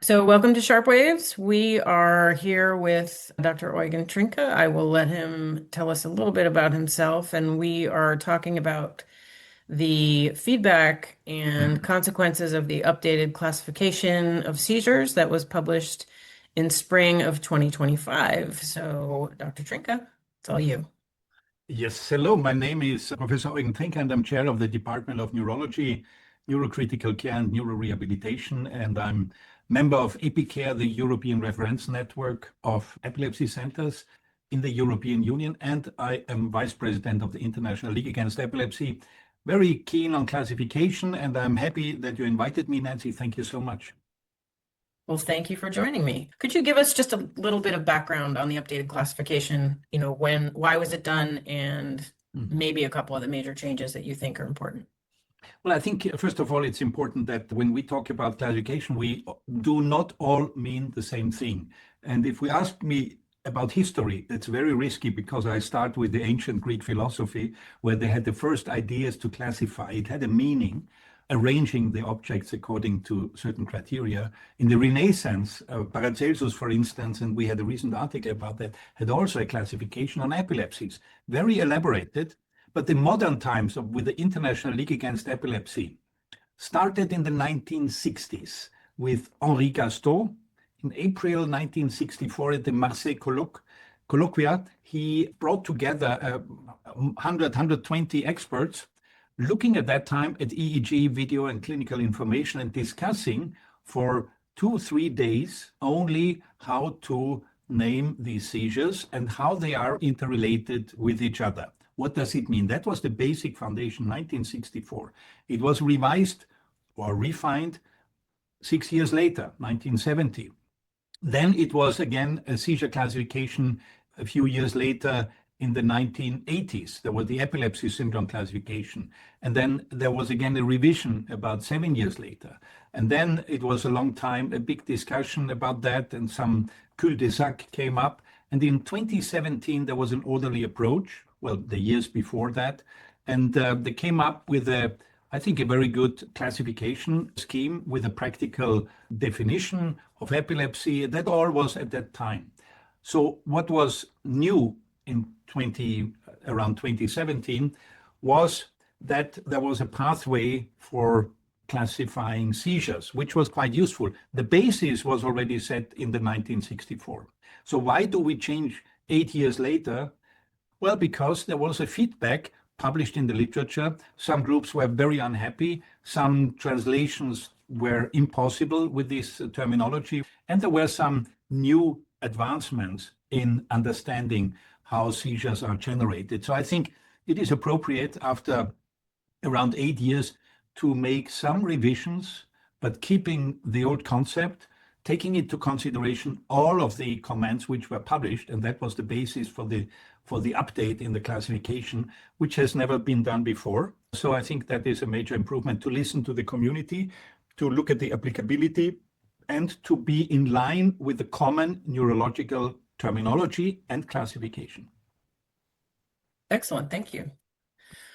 So, welcome to Sharp Waves. We are here with Dr. Eugen Trinka. I will let him tell us a little bit about himself, and we are talking about the feedback and consequences of the updated classification of seizures that was published in spring of 2025. So, Dr. Trinka, it's all you. Yes, hello. My name is Professor Eugen Trinka, and I'm chair of the Department of Neurology, Neurocritical Care, and Neurorehabilitation. And I'm member of EpiCare, the European Reference Network of Epilepsy Centers in the European Union. And I am vice president of the International League Against Epilepsy. Very keen on classification, and I'm happy that you invited me, Nancy. Thank you so much. Well, thank you for joining me. Could you give us just a little bit of background on the updated classification? Why was it done, and maybe a couple of the major changes that you think are important? Well, I think, first of all, it's important that when we talk about classification, we do not all mean the same thing. And if we ask me about history, that's very risky because I start with the ancient Greek philosophy, where they had the first ideas to classify. It had a meaning, arranging the objects according to certain criteria. In the Renaissance, Paracelsus, for instance, and we had a recent article about that, had also a classification on epilepsies, very elaborated. But the modern times with the International League Against Epilepsy started in the 1960s with Henri Gastaut. In April 1964 at the Marseille Colloquia, he brought together 120 experts looking at that time at EEG, video and clinical information, and discussing for 2-3 days only how to name these seizures and how they are interrelated with each other. What does it mean? That was the basic foundation, 1964. It was revised or refined 6 years later, 1970. Then it was again a seizure classification a few years later in the 1980s. There was the epilepsy syndrome classification. And then there was again a revision about 7 years later. And then it was a long time, a big discussion about that, and some cul-de-sac came up. And in 2017, there was an orderly approach, well, the years before that. And they came up with I think, a very good classification scheme with a practical definition of epilepsy. That all was at that time. So what was new in around 2017 was that there was a pathway for classifying seizures, which was quite useful. The basis was already set in the 1964. So why do we change 8 years later? Well, because there was a feedback published in the literature. Some groups were very unhappy. Some translations were impossible with this terminology. And there were some new advancements in understanding how seizures are generated. So I think it is appropriate after around 8 years to make some revisions, but keeping the old concept, taking into consideration all of the comments which were published, and that was the basis for the update in the classification, which has never been done before. So I think that is a major improvement, to listen to the community, to look at the applicability, and to be in line with the common neurological terminology and classification. Excellent, thank you.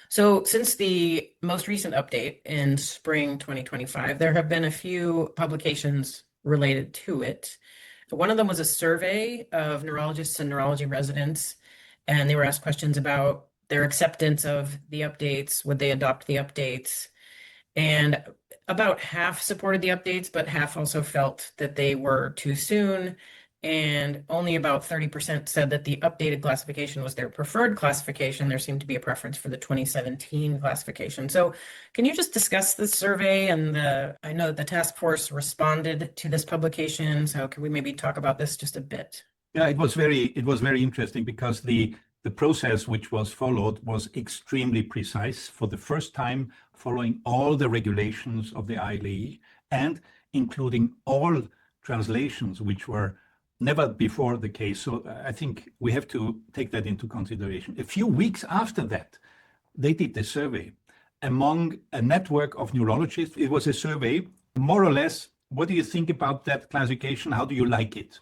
So since the most recent update in spring 2025, there have been a few publications related to it. One of them was a survey of neurologists and neurology residents, and they were asked questions about their acceptance of the updates, would they adopt the updates, and about half supported the updates, but half also felt that they were too soon, and only about 30% said that the updated classification was their preferred classification. There seemed to be a preference for the 2017 classification. So can you just discuss this survey? And I know that the task force responded to this publication, so can we maybe talk about this just a bit? Yeah, it was very interesting because the process which was followed was extremely precise, for the first time following all the regulations of the ILAE and including all translations which were never before the case. So I think we have to take that into consideration. A few weeks after that, they did the survey among a network of neurologists. It was a survey, more or less, what do you think about that classification? How do you like it?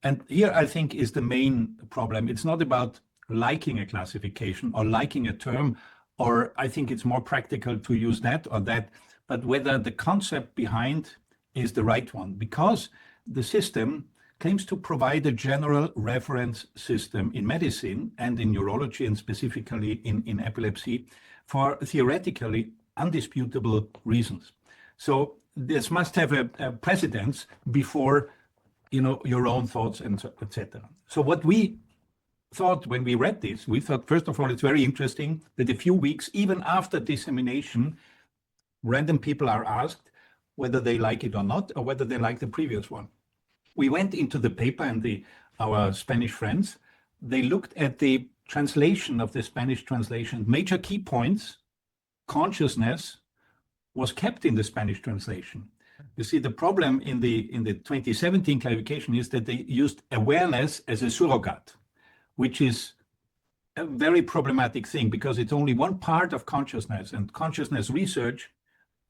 And here, I think, is the main problem. It's not about liking a classification or liking a term, or I think it's more practical to use that or that, but whether the concept behind is the right one because the system claims to provide a general reference system in medicine and in neurology and specifically in epilepsy for theoretically undisputable reasons. So this must have a precedence before your own thoughts and etc. So what we thought when we read this, we thought, first of all, it's very interesting that a few weeks, even after dissemination, random people are asked whether they like it or not, or whether they like the previous one. We went into the paper and our Spanish friends, they looked at the translation of the Spanish translation. Major key points, consciousness was kept in the Spanish translation. You see, the problem in the 2017 clarification is that they used awareness as a surrogate, which is a very problematic thing because it's only one part of consciousness, and consciousness research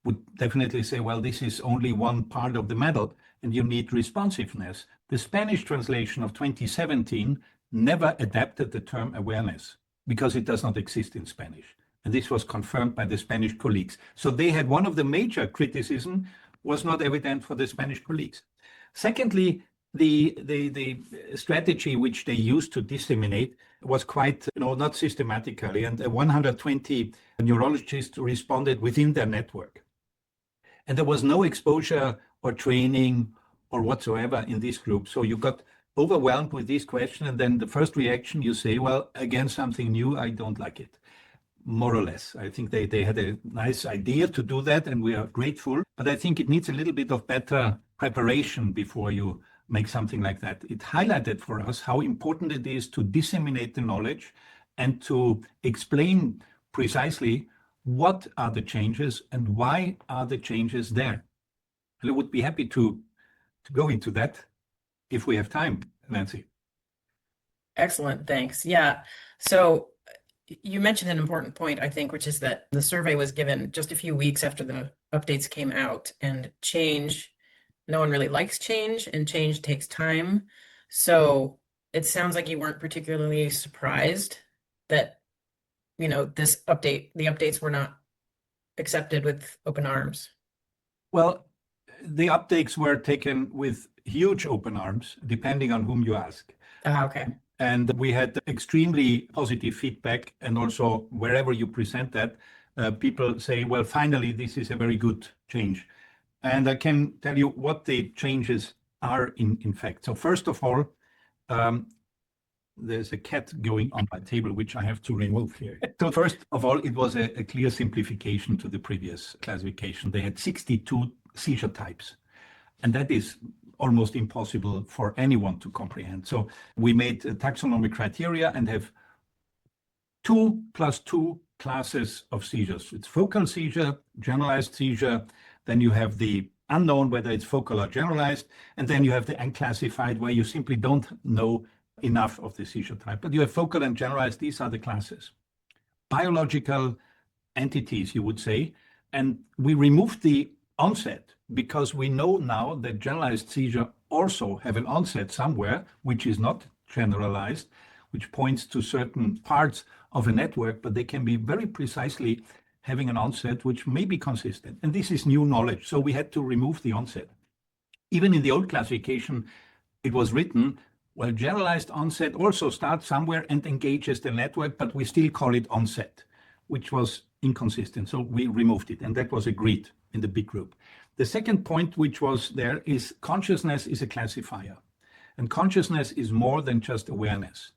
would definitely say, well, this is only one part of the medal and you need responsiveness. The Spanish translation of 2017 never adapted the term awareness because it does not exist in Spanish. And this was confirmed by the Spanish colleagues. So they had one of the major criticism was not evident for the Spanish colleagues. Secondly, the strategy which they used to disseminate was quite, not systematically, and 120 neurologists responded within their network. And there was no exposure or training or whatsoever in this group. So you got overwhelmed with this question, and then the first reaction you say, well, again, something new, I don't like it. More or less. I think they had a nice idea to do that, and we are grateful. But I think it needs a little bit of better preparation before you make something like that. It highlighted for us how important it is to disseminate the knowledge and to explain precisely what are the changes and why are the changes there. And I would be happy to go into that if we have time, Nancy. Excellent, thanks. Yeah, so you mentioned an important point, I think, which is that the survey was given just a few weeks after the updates came out, and change, no one really likes change, and change takes time. So it sounds like you weren't particularly surprised that, the updates were not accepted with open arms. Well, the updates were taken with huge open arms, depending on whom you ask. Okay. And we had extremely positive feedback, and also wherever you present that, people say, well, finally, this is a very good change. And I can tell you what the changes are in fact. So first of all, there's a cat going on my table, which I have to remove here. So first of all, it was a clear simplification to the previous classification. They had 62 seizure types, and that is almost impossible for anyone to comprehend. So we made a taxonomic criteria and have 2 + 2 classes of seizures. It's focal seizure, generalized seizure, then you have the unknown, whether it's focal or generalized, and then you have the unclassified, where you simply don't know enough of the seizure type. But you have focal and generalized, these are the classes. Biological entities, you would say, and we removed the onset because we know now that generalized seizure also have an onset somewhere, which is not generalized, which points to certain parts of a network, but they can be very precisely having an onset which may be consistent. And this is new knowledge, so we had to remove the onset. Even in the old classification, it was written, well, generalized onset also starts somewhere and engages the network, but we still call it onset, which was inconsistent. So we removed it, and that was agreed in the big group. The second point which was there is consciousness is a classifier, and consciousness is more than just awareness.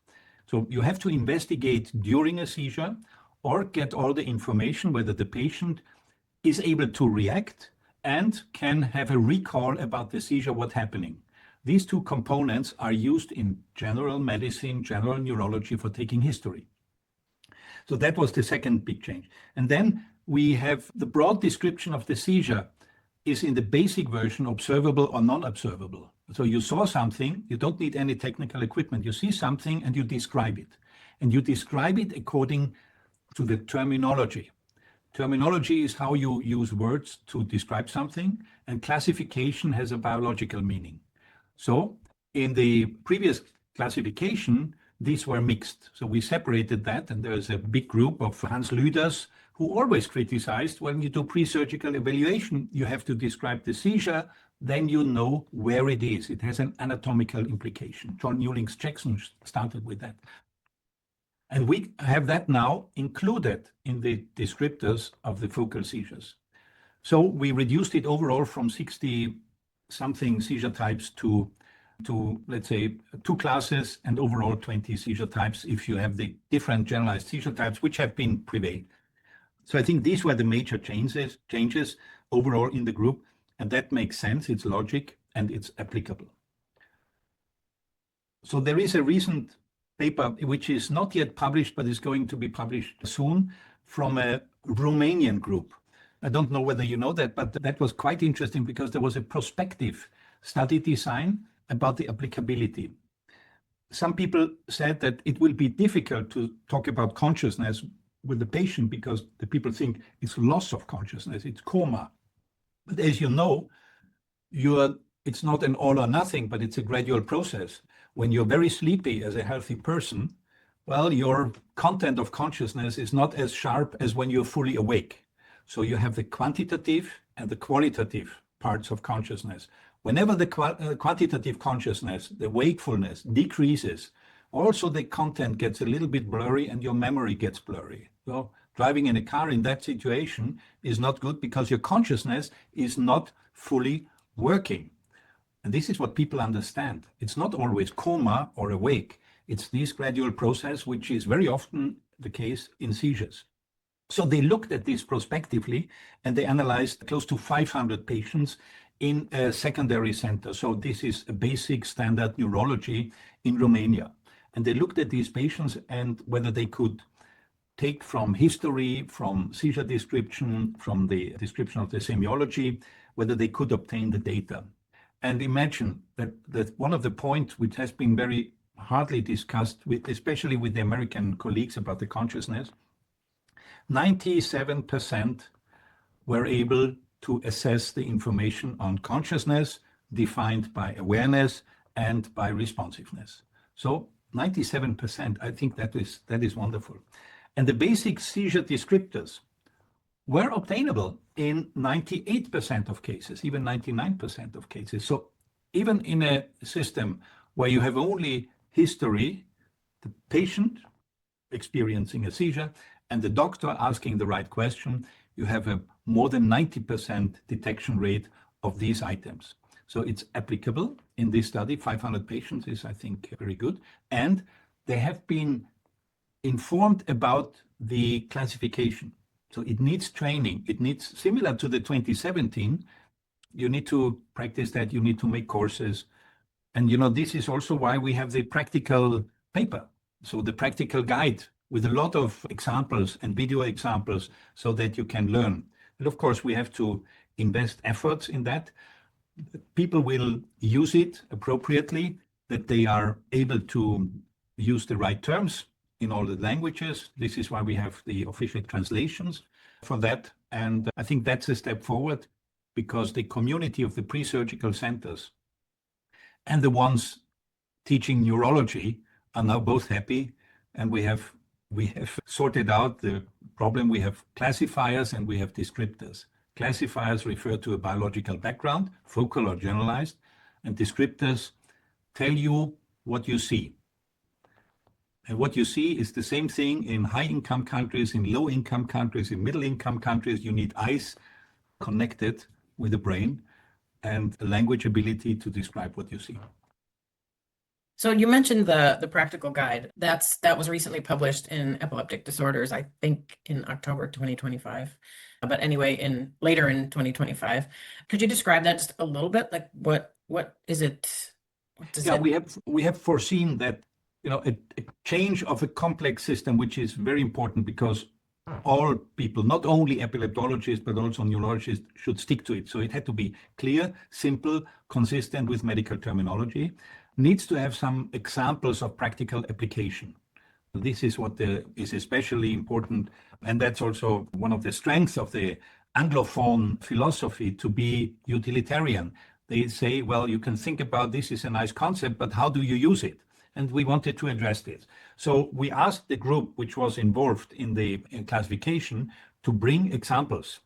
So you have to investigate during a seizure or get all the information whether the patient is able to react and can have a recall about the seizure, what's happening. These two components are used in general medicine, general neurology for taking history. So that was the second big change. And then we have the broad description of the seizure is in the basic version observable or non-observable. So you saw something, you don't need any technical equipment. You see something and you describe it. And you describe it according to the terminology. Terminology is how you use words to describe something, and classification has a biological meaning. So in the previous classification, these were mixed. So we separated that, and there's a big group of Hans Lüders who always criticized when you do pre-surgical evaluation, you have to describe the seizure, then you know where it is. It has an anatomical implication. John Newling's Jackson started with that. And we have that now included in the descriptors of the focal seizures. So we reduced it overall from 60 something seizure types to let's say 2 classes and overall 20 seizure types if you have the different generalized seizure types which have been prevailed. So I think these were the major changes overall in the group, and that makes sense, it's logic and it's applicable. So there is a recent paper which is not yet published but is going to be published soon from a Romanian group. I don't know whether you know that, but that was quite interesting because there was a prospective study design about the applicability. Some people said that it will be difficult to talk about consciousness with the patient because the people think it's loss of consciousness, it's coma. But as you know, it's not an all or nothing, but it's a gradual process. When you're very sleepy as a healthy person, well, your content of consciousness is not as sharp as when you're fully awake. So you have the quantitative and the qualitative parts of consciousness. Whenever the quantitative consciousness, the wakefulness decreases, also the content gets a little bit blurry and your memory gets blurry. So driving in a car in that situation is not good because your consciousness is not fully working. And this is what people understand. It's not always coma or awake. It's this gradual process, which is very often the case in seizures. So they looked at this prospectively and they analyzed close to 500 patients in a secondary center. So this is a basic standard neurology in Romania. And they looked at these patients and whether they could take from history, from seizure description, from the description of the semiology, whether they could obtain the data. And imagine that one of the points which has been very hardly discussed, especially with the American colleagues about the consciousness, 97% were able to assess the information on consciousness defined by awareness and by responsiveness. So 97%, I think that is wonderful. And the basic seizure descriptors were obtainable in 98% of cases, even 99% of cases. So even in a system where you have only history, the patient experiencing a seizure, and the doctor asking the right question, you have a more than 90% detection rate of these items. So it's applicable in this study. 500 patients is, I think, very good. And they have been informed about the classification. So it needs training. It needs, similar to the 2017, you need to practice that, you need to make courses. And this is also why we have the practical paper. So the practical guide with a lot of examples and video examples so that you can learn. And of course, we have to invest efforts in that. People will use it appropriately, that they are able to use the right terms in all the languages. This is why we have the official translations for that. And I think that's a step forward because the community of the pre-surgical centers and the ones teaching neurology are now both happy. And we have sorted out the problem. We have classifiers and we have descriptors. Classifiers refer to a biological background, focal or generalized, and descriptors tell you what you see. And what you see is the same thing in high-income countries, in low-income countries, in middle-income countries. You need eyes connected with the brain and a language ability to describe what you see. So you mentioned the practical guide. That was recently published in Epileptic Disorders, I think in October 2025. But anyway, later in 2025. Could you describe that just a little bit? Like what is it? What does it... we have foreseen that a change of a complex system, which is very important because all people, not only epileptologists, but also neurologists, should stick to it. So it had to be clear, simple, consistent with medical terminology. Needs to have some examples of practical application. This is what is especially important. And that's also one of the strengths of the Anglophone philosophy, to be utilitarian. They say, well, you can think about this is a nice concept, but how do you use it? And we wanted to address this. So we asked the group which was involved in the classification to bring examples.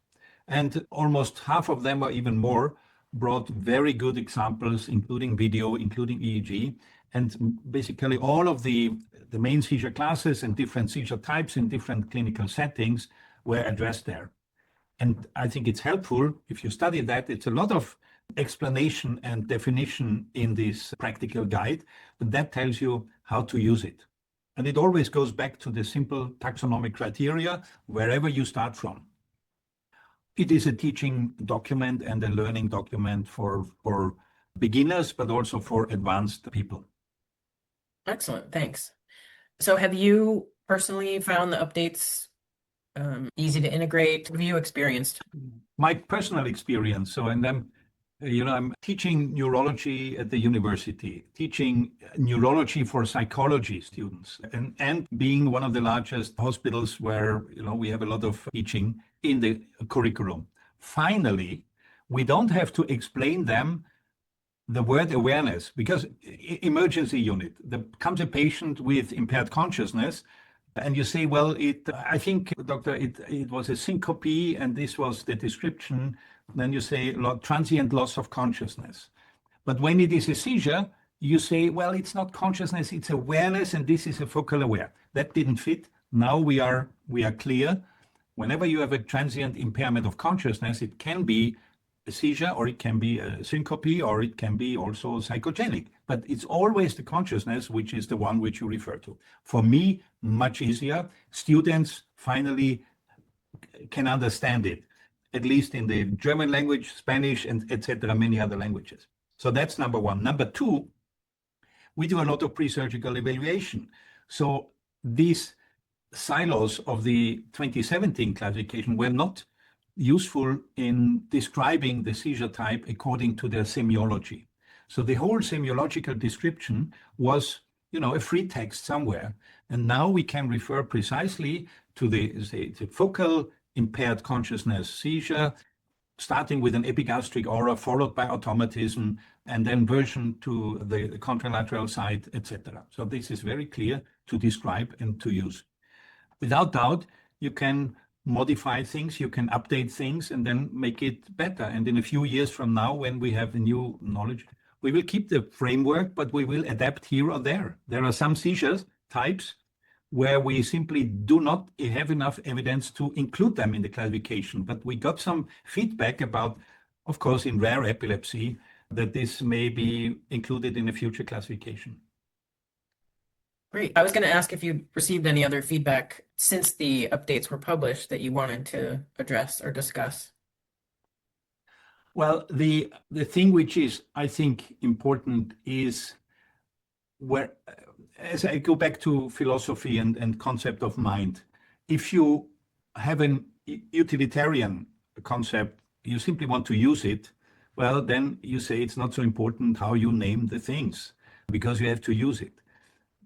And almost half of them or even more brought very good examples, including video, including EEG, and basically all of the main seizure classes and different seizure types in different clinical settings were addressed there. And I think it's helpful if you study that. It's a lot of explanation and definition in this practical guide, but that tells you how to use it. And it always goes back to the simple taxonomic criteria, wherever you start from. It is a teaching document and a learning document for beginners, but also for advanced people. Excellent, thanks. So have you personally found the updates easy to integrate? Have you experienced? My personal experience, and I'm teaching neurology at the university, teaching neurology for psychology students, and being one of the largest hospitals where we have a lot of teaching in the curriculum. Finally, we don't have to explain them the word awareness, because emergency unit, there comes a patient with impaired consciousness, and you say, well, I think, doctor, it was a syncope, and this was the description. Then you say transient loss of consciousness. But when it is a seizure, you say, well, it's not consciousness, it's awareness, and this is a focal aware. That didn't fit. Now we are clear. Whenever you have a transient impairment of consciousness, it can be a seizure, or it can be a syncope, or it can be also psychogenic. But it's always the consciousness, which is the one which you refer to. For me, much easier. Students finally can understand it, at least in the German language, Spanish, and etc., many other languages. So that's number one. Number two, we do a lot of pre-surgical evaluation. So these silos of the 2017 classification were not useful in describing the seizure type according to their semiology. So the whole semiological description was, a free text somewhere. And now we can refer precisely to the focal impaired consciousness seizure, starting with an epigastric aura, followed by automatism, and then version to the contralateral side, etc. So this is very clear to describe and to use. Without doubt, you can modify things, you can update things, and then make it better. And in a few years from now, when we have the new knowledge, we will keep the framework, but we will adapt here or there. There are some seizure types where we simply do not have enough evidence to include them in the classification. But we got some feedback about, of course, in rare epilepsy, that this may be included in a future classification. Great. I was going to ask if you received any other feedback since the updates were published that you wanted to address or discuss. Well, the thing which is, I think, important is where, as I go back to philosophy and concept of mind, if you have an utilitarian concept, you simply want to use it, well, then you say it's not so important how you name the things, because you have to use it.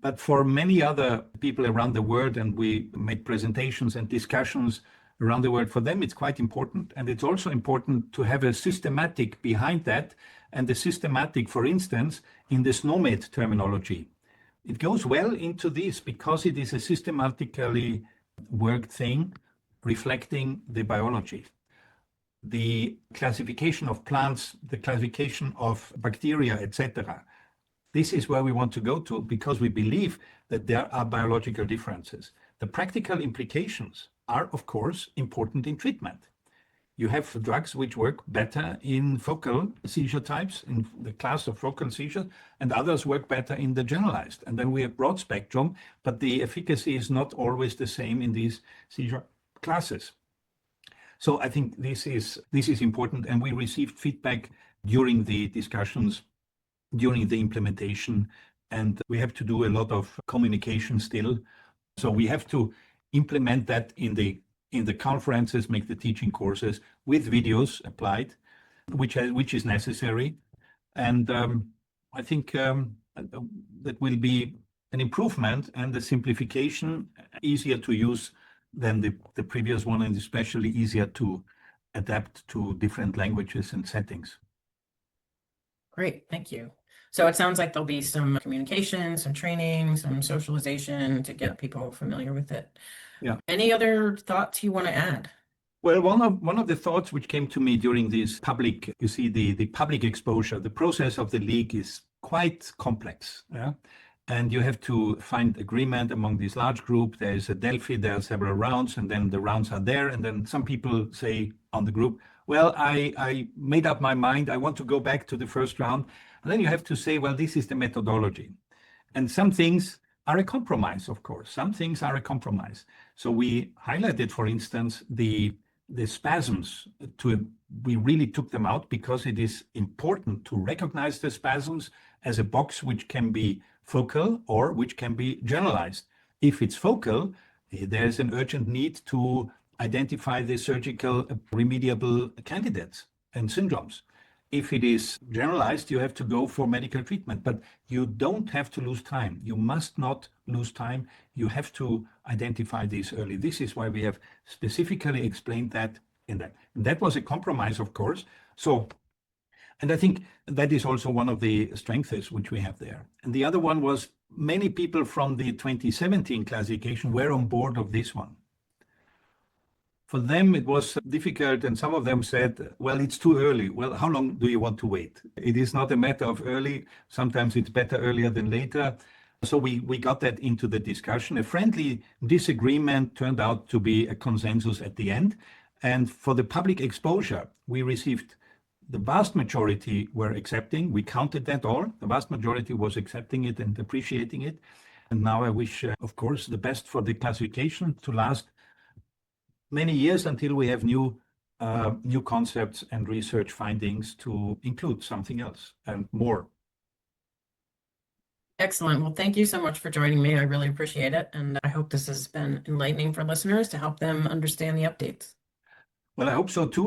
But for many other people around the world, and we make presentations and discussions around the world, for them it's quite important. And it's also important to have a systematic behind that, and the systematic, for instance, in the SNOMED terminology. It goes well into this because it is a systematically worked thing reflecting the biology. The classification of plants, the classification of bacteria, etc. This is where we want to go to, because we believe that there are biological differences. The practical implications are, of course, important in treatment. You have drugs which work better in focal seizure types, in the class of focal seizure, and others work better in the generalized. And then we have broad spectrum, but the efficacy is not always the same in these seizure classes. So I think this is important, and we received feedback during the discussions, during the implementation, and we have to do a lot of communication still. So we have to implement that in the conferences, make the teaching courses with videos applied, which is necessary. And I think that will be an improvement and a simplification, easier to use than the previous one, and especially easier to adapt to different languages and settings. Great, thank you. So it sounds like there'll be some communication, some training, some socialization to get people familiar with it. Yeah. Any other thoughts you want to add? Well, one of the thoughts which came to me during this public, you see, the public exposure, the process of the league is quite complex. Yeah. And you have to find agreement among this large group. There is a Delphi, there are several rounds, and then the rounds are there. And then some people say on the group, well, I made up my mind. I want to go back to the first round. And then you have to say, well, this is the methodology. And some things are a compromise, of course. Some things are a compromise. So we highlighted, for instance, the spasms. We really took them out because it is important to recognize the spasms as a box which can be focal or which can be generalized. If it's focal, there's an urgent need to identify the surgical remediable candidates and syndromes. If it is generalized, you have to go for medical treatment, but you don't have to lose time. You must not lose time. You have to identify these early. This is why we have specifically explained that in that. And that was a compromise, of course. So, and I think that is also one of the strengths which we have there. And the other one was many people from the 2017 classification were on board of this one. For them, it was difficult, and some of them said, well, it's too early. Well, how long do you want to wait? It is not a matter of early. Sometimes it's better earlier than later. So we got that into the discussion. A friendly disagreement turned out to be a consensus at the end. And for the public exposure, we received the vast majority were accepting. We counted that all. The vast majority was accepting it and appreciating it. And now I wish, of course, the best for the classification to last many years until we have new concepts and research findings to include something else and more. Excellent. Well, thank you so much for joining me. I really appreciate it. And I hope this has been enlightening for listeners to help them understand the updates. Well, I hope so too.